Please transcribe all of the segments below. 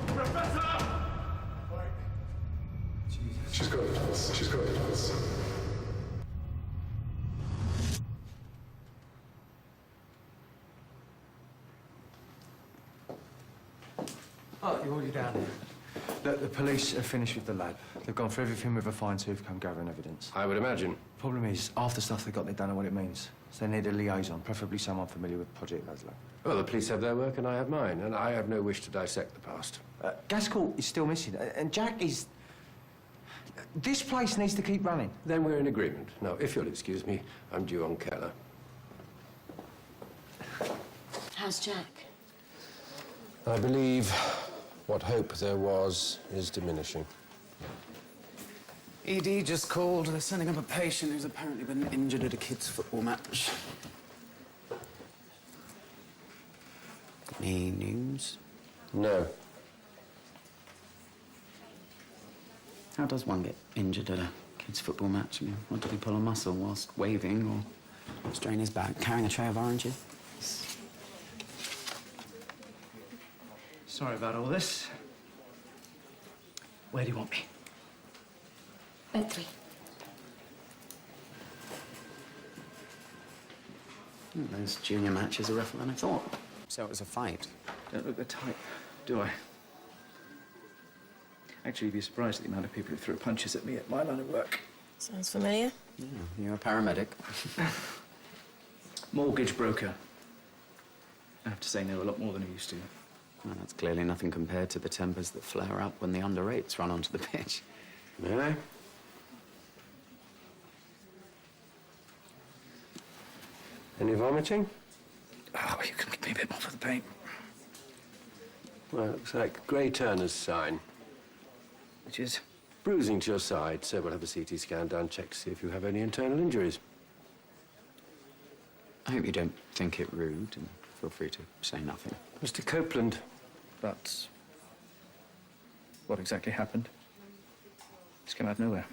Professor! Jesus. She's got the pulse. She's got the pulse. Oh, you're already down here. Look, the police are finished with the lab. They've gone through everything with a fine-tooth comb gathering evidence. I would imagine. Problem is, after stuff they got, they don't know what it means. So they need a liaison, preferably someone familiar with Project Laszlo. Well, the police have their work and I have mine, and I have no wish to dissect the past. Gaskell is still missing, and Jack is... This place needs to keep running. Then we're in agreement. Now, if you'll excuse me, I'm due on Keller. How's Jack? I believe what hope there was is diminishing. ED just called. They're sending up a patient who's apparently been injured at a kids' football match. Any news? No. How does one get injured at a kids' football match? I mean, what, did he pull a muscle whilst waving or strain his back carrying a tray of oranges? Sorry about all this. Where do you want me? Bed 3. Those junior matches are rougher than I thought. So it was a fight. Don't look the type, do I? Actually, you'd be surprised at the amount of people who threw punches at me at my line of work. Sounds familiar. Yeah, you're a paramedic. Mortgage broker. I have to say, know a lot more than I used to. Well, that's clearly nothing compared to the tempers that flare up when the under-8s run onto the pitch. May I? Any vomiting? Oh, you can give me a bit more for the paint. Well, it looks like Grey Turner's sign. Which is? Bruising to your side, so we'll have a CT scan done, check to see if you have any internal injuries. I hope you don't think it rude, and feel free to say nothing. Mr. Copeland. But what exactly happened? Just came out of nowhere.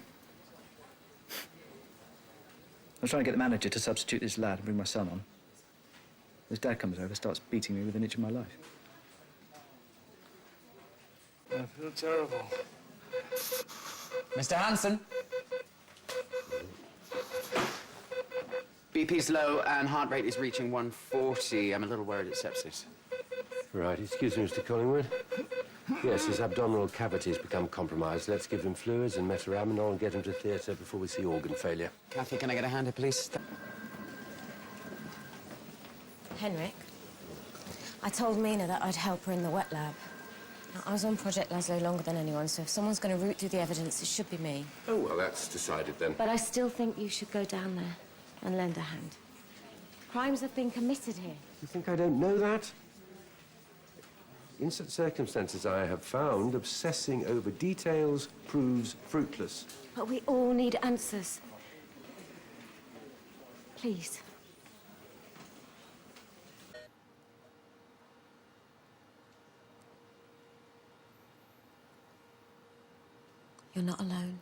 I was trying to get the manager to substitute this lad and bring my son on. His dad comes over, starts beating me with an inch of my life. I feel terrible. Mr. Hanssen? BP's low and heart rate is reaching 140. I'm a little worried it's sepsis. Right, excuse me, Mr. Collingwood. Yes, his abdominal cavity has become compromised. Let's give him fluids and metaraminol and get him to theatre before we see organ failure. Kathy, can I get a hand here, please? Henrik, I told Mina that I'd help her in the wet lab. Now, I was on Project Laszlo longer than anyone, so if someone's going to root through the evidence, it should be me. Oh, well, that's decided then. But I still think you should go down there and lend a hand. Crimes have been committed here. You think I don't know that? In such circumstances, I have found obsessing over details proves fruitless. But we all need answers. Please. You're not alone.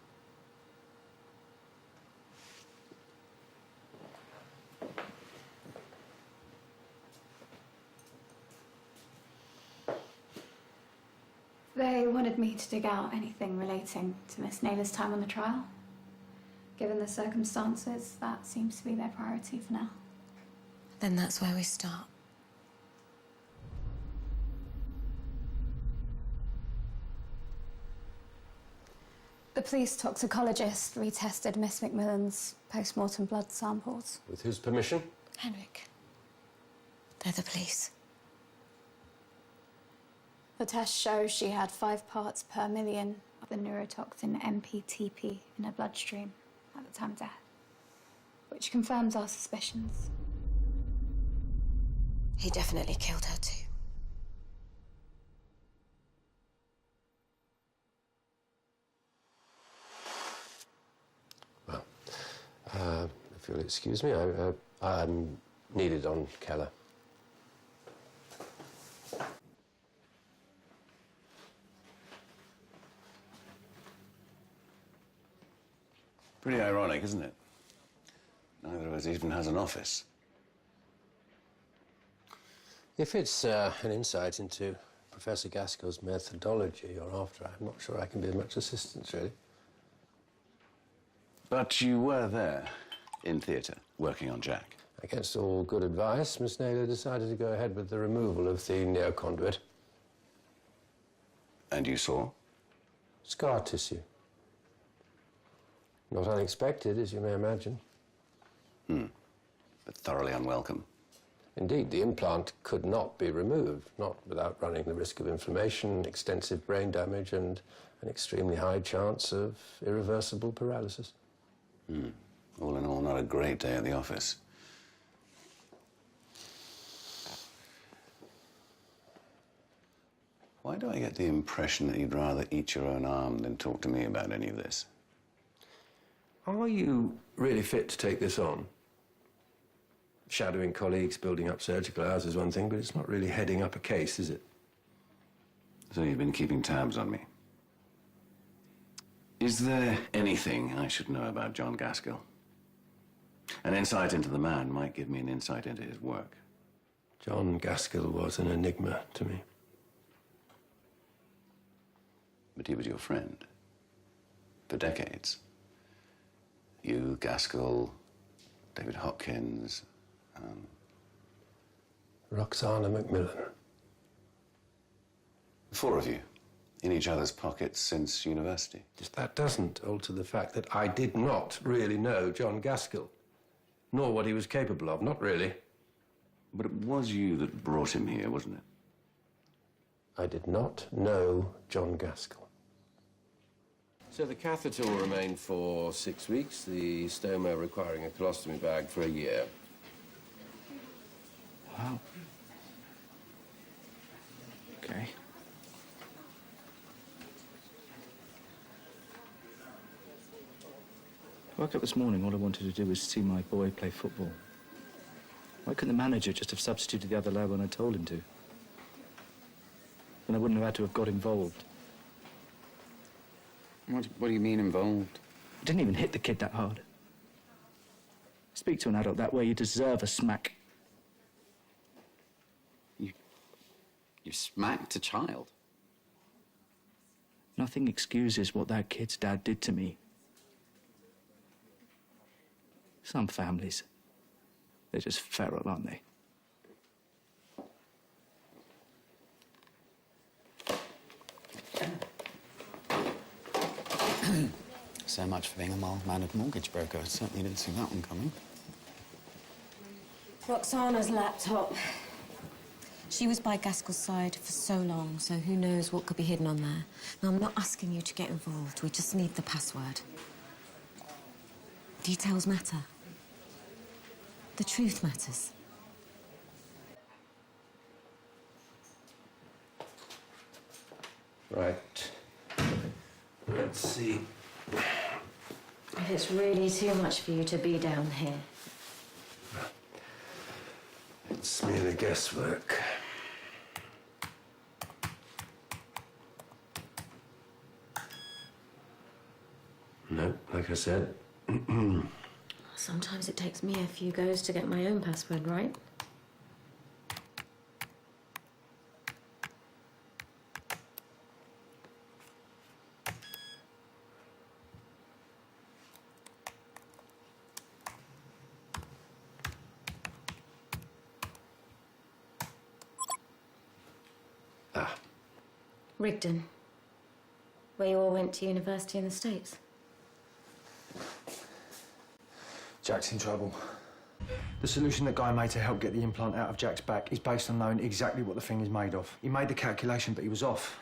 They wanted me to dig out anything relating to Miss Naylor's time on the trial. Given the circumstances, that seems to be their priority for now. Then that's where we start. The police toxicologist retested Miss McMillan's post-mortem blood samples. With whose permission? Henrik, they're the police. The test shows she had 5 parts per million of the neurotoxin MPTP in her bloodstream at the time of death, which confirms our suspicions. He definitely killed her too. Well, if you'll excuse me, I'm needed on Keller. Pretty ironic, isn't it? Neither of us even has an office. If it's an insight into Professor Gaskell's methodology you're after, I'm not sure I can be of much assistance, really. But you were there, in theatre, working on Jack. Against all good advice, Miss Naylor decided to go ahead with the removal of the neoconduit. And you saw? Scar tissue. Not unexpected, as you may imagine. But thoroughly unwelcome. Indeed, the implant could not be removed, not without running the risk of inflammation, extensive brain damage, and an extremely high chance of irreversible paralysis. All in all, not a great day at the office. Why do I get the impression that you'd rather eat your own arm than talk to me about any of this? Are you really fit to take this on? Shadowing colleagues, building up surgical hours is one thing, but it's not really heading up a case, is it? So you've been keeping tabs on me. Is there anything I should know about John Gaskell? An insight into the man might give me an insight into his work. John Gaskell was an enigma to me. But he was your friend. For decades. You, Gaskell, David Hopkins, Roxana Macmillan. the four of you, in each other's pockets since university. Just that doesn't alter the fact that I did not really know John Gaskell, nor what he was capable of, not really. But it was you that brought him here, wasn't it? I did not know John Gaskell. So the catheter will remain for 6 weeks, the stoma requiring a colostomy bag for a year. Wow. Okay. I woke up this morning, all I wanted to do was see my boy play football. Why couldn't the manager just have substituted the other lad when I told him to? Then I wouldn't have had to have got involved. What do you mean involved? I didn't even hit the kid that hard. Speak to an adult that way, you deserve a smack. You smacked a child. Nothing excuses what that kid's dad did to me. Some families, they're just feral, aren't they? So much for being a mild-mannered mortgage broker. I certainly didn't see that one coming. Roxana's laptop. She was by Gaskell's side for so long, so who knows what could be hidden on there. Now, I'm not asking you to get involved. We just need the password. Details matter. The truth matters. Right. Let's see. It's really too much for you to be down here. It's merely guesswork. No, like I said. Sometimes it takes me a few goes to get my own password right. Rigdon, where you all went to university in the States. Jack's in trouble. The solution that Guy made to help get the implant out of Jack's back is based on knowing exactly what the thing is made of. He made the calculation, but he was off.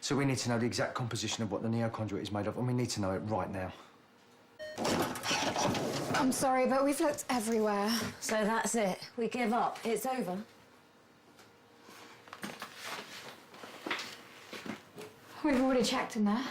So we need to know the exact composition of what the neoconduit is made of, and we need to know it right now. I'm sorry, but we've looked everywhere. So that's it. We give up. It's over. We've already checked in there.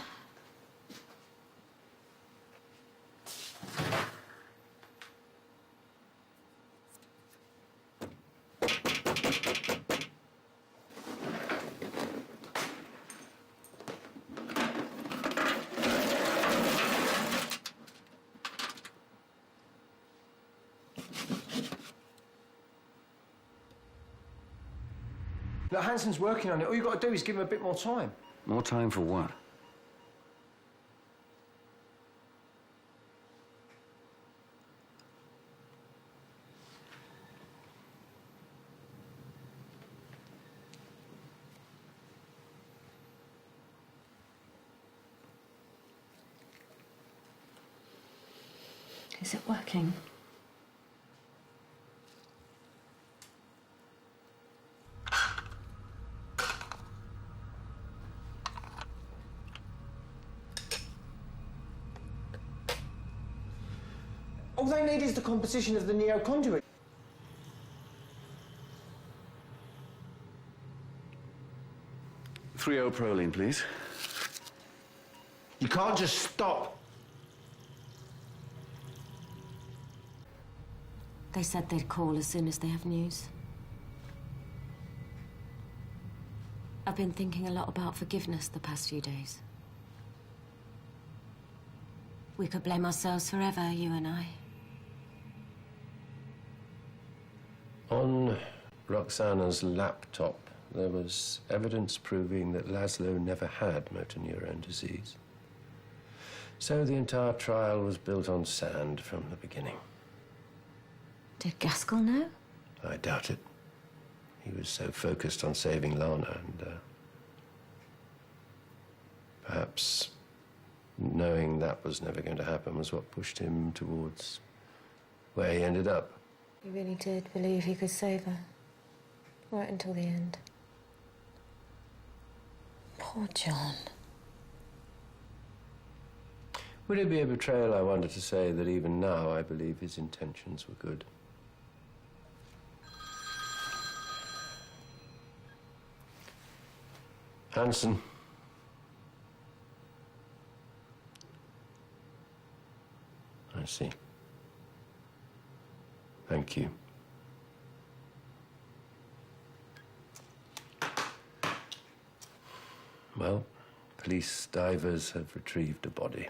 Look, Hanssen's working on it. All you've got to do is give him a bit more time. More time for what? Is it working? All they need is the composition of the neo-conduit. Proline, please. You can't just stop. They said they'd call as soon as they have news. I've been thinking a lot about forgiveness the past few days. We could blame ourselves forever, you and I. On Roxana's laptop, there was evidence proving that Laszlo never had motor neurone disease. So the entire trial was built on sand from the beginning. Did Gaskell know? I doubt it. He was so focused on saving Lana, and perhaps knowing that was never going to happen was what pushed him towards where he ended up. He really did believe he could save her. Right until the end. Poor John. Would it be a betrayal, I wonder, to say that even now I believe his intentions were good? Hanssen. I see. Thank you. Well, police divers have retrieved a body.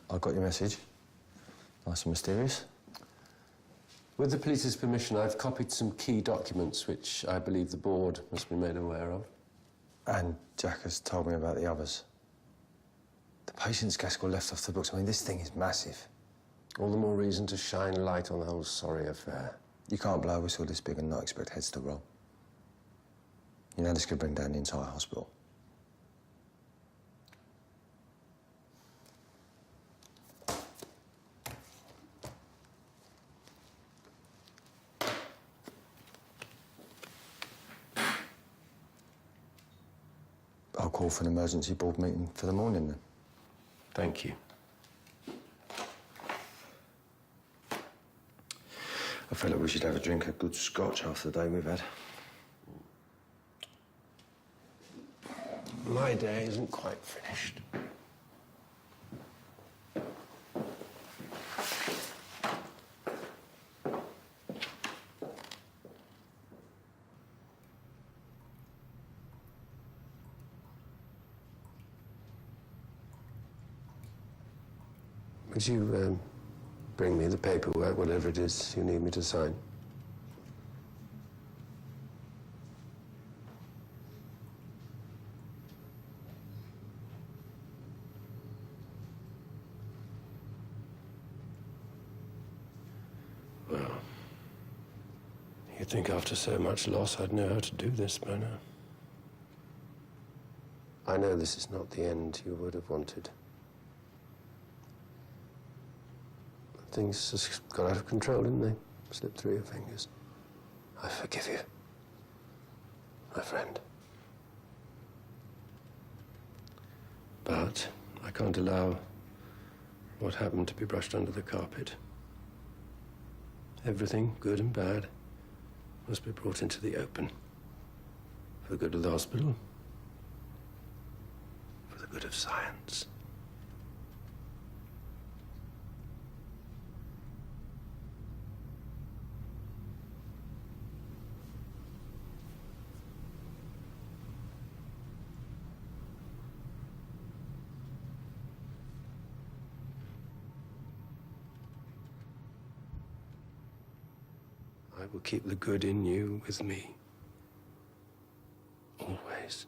I got your message. Nice and mysterious. With the police's permission, I've copied some key documents which I believe the board must be made aware of. And Jack has told me about the others. The patients Gaskell left off the books. I mean, this thing is massive. All the more reason to shine light on the whole sorry affair. You can't blow a whistle this big and not expect heads to roll. You know this could bring down the entire hospital. I'll call for an emergency board meeting for the morning then. Thank you. I feel like we should have a drink of good scotch after the day we've had. My day isn't quite finished. Would you bring me the paperwork, whatever it is you need me to sign? Well, you'd think after so much loss I'd know how to do this by now. I know this is not the end you would have wanted. Things just got out of control, didn't they? Slipped through your fingers. I forgive you, my friend. But I can't allow what happened to be brushed under the carpet. Everything, good and bad, must be brought into the open. For the good of the hospital, for the good of science. I will keep the good in you with me. Always.